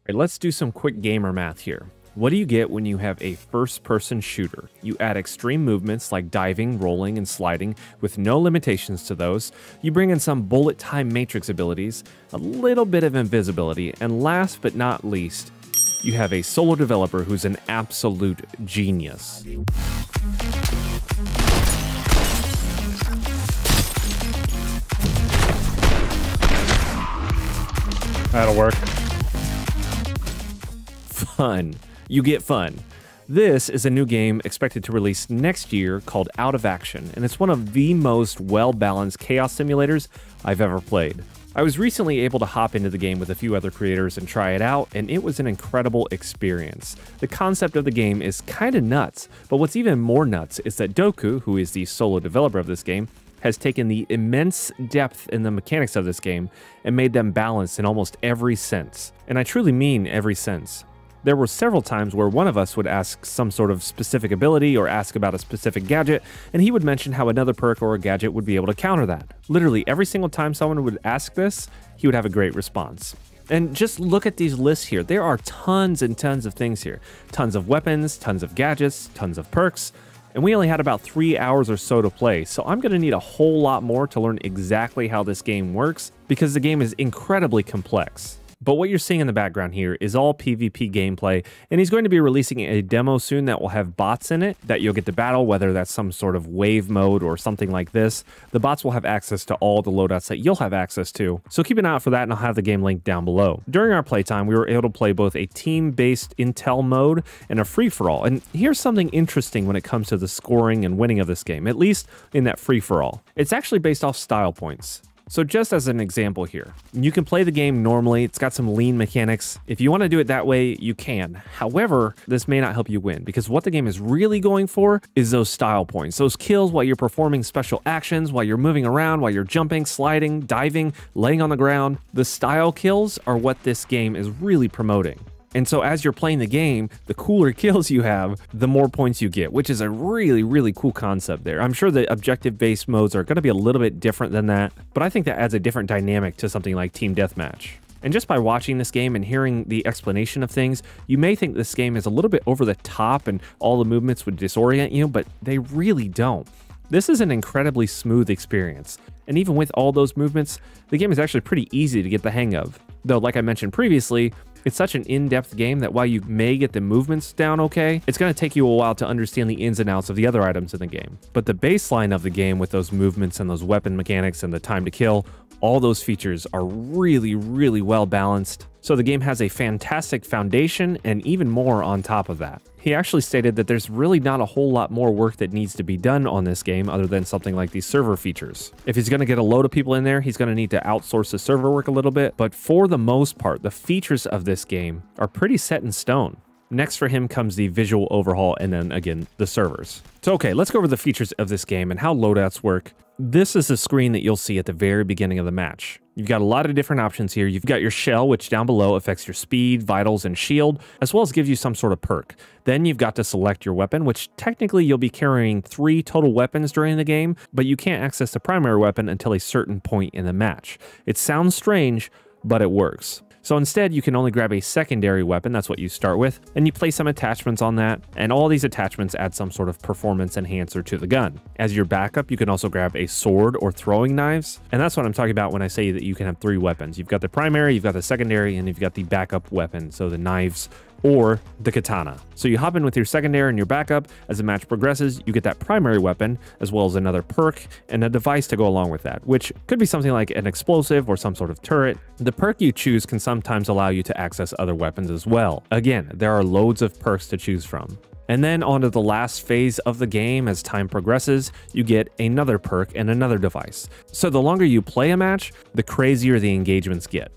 Right, let's do some quick gamer math here. What do you get when you have a first-person shooter? You add extreme movements like diving, rolling, and sliding with no limitations to those. You bring in some bullet time matrix abilities, a little bit of invisibility, and last but not least, you have a solo developer who's an absolute genius. That'll work. Fun. You get fun. This is a new game expected to release next year called Out of Action, and it's one of the most well-balanced chaos simulators I've ever played. I was recently able to hop into the game with a few other creators and try it out, and it was an incredible experience. The concept of the game is kinda nuts, but what's even more nuts is that Doku, who is the solo developer of this game, has taken the immense depth in the mechanics of this game and made them balanced in almost every sense. And I truly mean every sense. There were several times where one of us would ask some sort of specific ability or ask about a specific gadget, and he would mention how another perk or a gadget would be able to counter that. Literally every single time someone would ask this, he would have a great response. And just look at these lists here. There are tons and tons of things here. Tons of weapons, tons of gadgets, tons of perks, and we only had about 3 hours or so to play, so I'm going to need a whole lot more to learn exactly how this game works, because the game is incredibly complex. But what you're seeing in the background here is all PvP gameplay, and he's going to be releasing a demo soon that will have bots in it that you'll get to battle, whether that's some sort of wave mode or something like this. The bots will have access to all the loadouts that you'll have access to, so keep an eye out for that, and I'll have the game linked down below. During our playtime, we were able to play both a team-based intel mode and a free-for-all, and here's something interesting when it comes to the scoring and winning of this game, at least in that free-for-all. It's actually based off style points. So just as an example here, you can play the game normally. It's got some lean mechanics. If you want to do it that way, you can. However, this may not help you win, because what the game is really going for is those style points, those kills while you're performing special actions, while you're moving around, while you're jumping, sliding, diving, laying on the ground. The style kills are what this game is really promoting. And so as you're playing the game, the cooler kills you have, the more points you get, which is a really, really cool concept there. I'm sure the objective-based modes are going to be a little bit different than that, but I think that adds a different dynamic to something like Team Deathmatch. And just by watching this game and hearing the explanation of things, you may think this game is a little bit over the top and all the movements would disorient you, but they really don't. This is an incredibly smooth experience. And even with all those movements, the game is actually pretty easy to get the hang of. Though, like I mentioned previously, it's such an in-depth game that while you may get the movements down okay, it's going to take you a while to understand the ins and outs of the other items in the game. But the baseline of the game with those movements and those weapon mechanics and the time to kill, all those features are really, really well balanced. So the game has a fantastic foundation and even more on top of that. He actually stated that there's really not a whole lot more work that needs to be done on this game other than something like these server features. If he's going to get a load of people in there, he's going to need to outsource the server work a little bit, but for the most part, the features of this game are pretty set in stone. Next for him comes the visual overhaul and then again, the servers. So okay, let's go over the features of this game and how loadouts work. This is the screen that you'll see at the very beginning of the match. You've got a lot of different options here. You've got your shell, which down below affects your speed, vitals, and shield, as well as gives you some sort of perk. Then you've got to select your weapon, which technically you'll be carrying 3 total weapons during the game, but you can't access the primary weapon until a certain point in the match. It sounds strange, but it works. So instead, you can only grab a secondary weapon, that's what you start with, and you place some attachments on that, and all these attachments add some sort of performance enhancer to the gun. As your backup, you can also grab a sword or throwing knives, and that's what I'm talking about when I say that you can have 3 weapons. You've got the primary, you've got the secondary, and you've got the backup weapon, so the knives or the katana. So you hop in with your secondary and your backup. As the match progresses, you get that primary weapon, as well as another perk and a device to go along with that, which could be something like an explosive or some sort of turret. The perk you choose can sometimes allow you to access other weapons as well. Again, there are loads of perks to choose from. And then onto the last phase of the game, as time progresses, you get another perk and another device. So the longer you play a match, the crazier the engagements get.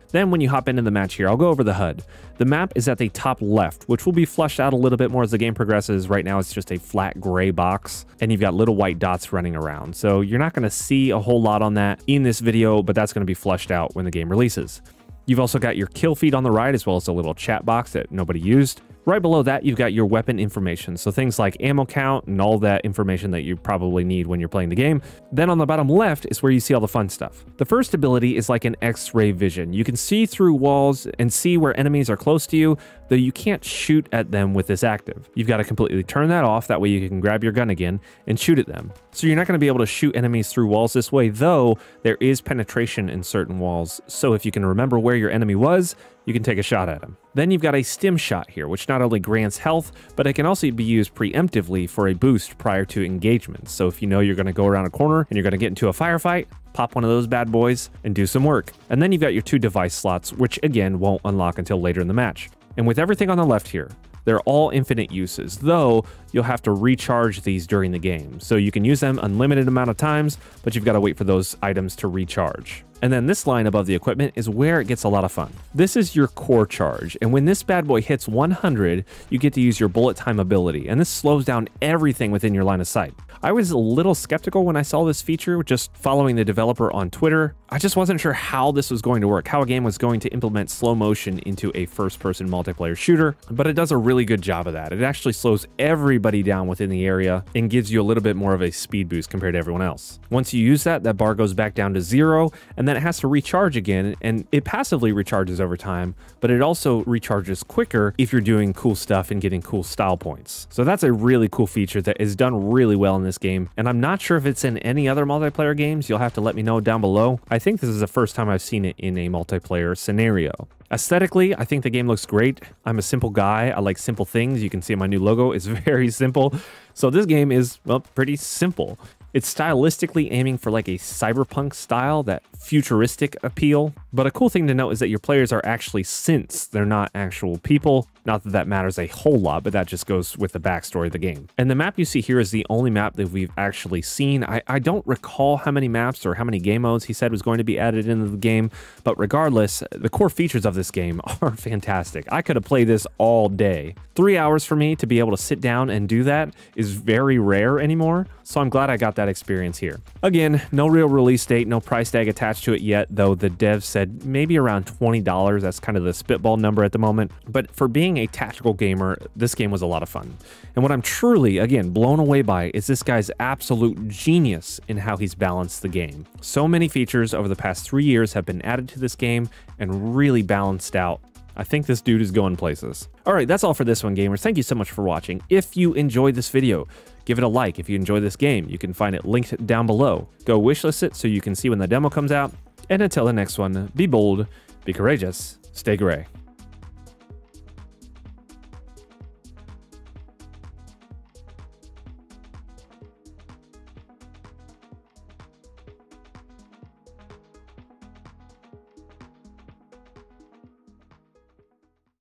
Then when you hop into the match here, I'll go over the HUD. The map is at the top left, which will be fleshed out a little bit more as the game progresses. Right now, it's just a flat gray box, and you've got little white dots running around. So you're not going to see a whole lot on that in this video, but that's going to be fleshed out when the game releases. You've also got your kill feed on the right, as well as a little chat box that nobody used. Right below that, you've got your weapon information, so things like ammo count and all that information that you probably need when you're playing the game. Then on the bottom left is where you see all the fun stuff. The first ability is like an X-ray vision. You can see through walls and see where enemies are close to you, though you can't shoot at them with this active. You've got to completely turn that off, that way you can grab your gun again and shoot at them. So you're not going to be able to shoot enemies through walls this way, though there is penetration in certain walls, so if you can remember where your enemy was, you can take a shot at him. Then you've got a stim shot here, which not only grants health, but it can also be used preemptively for a boost prior to engagement. So if you know you're going to go around a corner and you're going to get into a firefight, pop one of those bad boys and do some work. And then you've got your 2 device slots, which again won't unlock until later in the match. And with everything on the left here, they're all infinite uses, though you'll have to recharge these during the game. So you can use them unlimited amount of times, but you've got to wait for those items to recharge. And then this line above the equipment is where it gets a lot of fun. This is your core charge, and when this bad boy hits 100, you get to use your bullet time ability, and this slows down everything within your line of sight. I was a little skeptical when I saw this feature, just following the developer on Twitter. I just wasn't sure how this was going to work, how a game was going to implement slow motion into a first-person multiplayer shooter, but it does a really good job of that. It actually slows everybody down within the area and gives you a little bit more of a speed boost compared to everyone else. Once you use that bar goes back down to 0, and then it has to recharge again, and it passively recharges over time, but it also recharges quicker if you're doing cool stuff and getting cool style points. So that's a really cool feature that is done really well in this game, and I'm not sure if it's in any other multiplayer games. You'll have to let me know down below. I think this is the first time I've seen it in a multiplayer scenario. Aesthetically, I think the game looks great. I'm a simple guy. I like simple things. You can see my new logo is very simple. So this game is, well, pretty simple. It's stylistically aiming for like a cyberpunk style, that futuristic appeal. But a cool thing to note is that your players are actually synths. They're not actual people. Not that that matters a whole lot, but that just goes with the backstory of the game. And the map you see here is the only map that we've actually seen. I don't recall how many maps or how many game modes he said was going to be added into the game, but regardless, the core features of this game are fantastic. I could have played this all day. 3 hours for me to be able to sit down and do that is very rare anymore, so I'm glad I got that experience here. Again, no real release date, no price tag attached to it yet, though the devs said maybe around $20. That's kind of the spitball number at the moment. But for being a tactical gamer, this game was a lot of fun. And what I'm truly, again, blown away by is this guy's absolute genius in how he's balanced the game. So many features over the past 3 years have been added to this game and really balanced out. I think this dude is going places. All right, that's all for this one, gamers. Thank you so much for watching. If you enjoyed this video, give it a like. If you enjoy this game, you can find it linked down below. Go wishlist it so you can see when the demo comes out. And until the next one, be bold, be courageous, stay gray.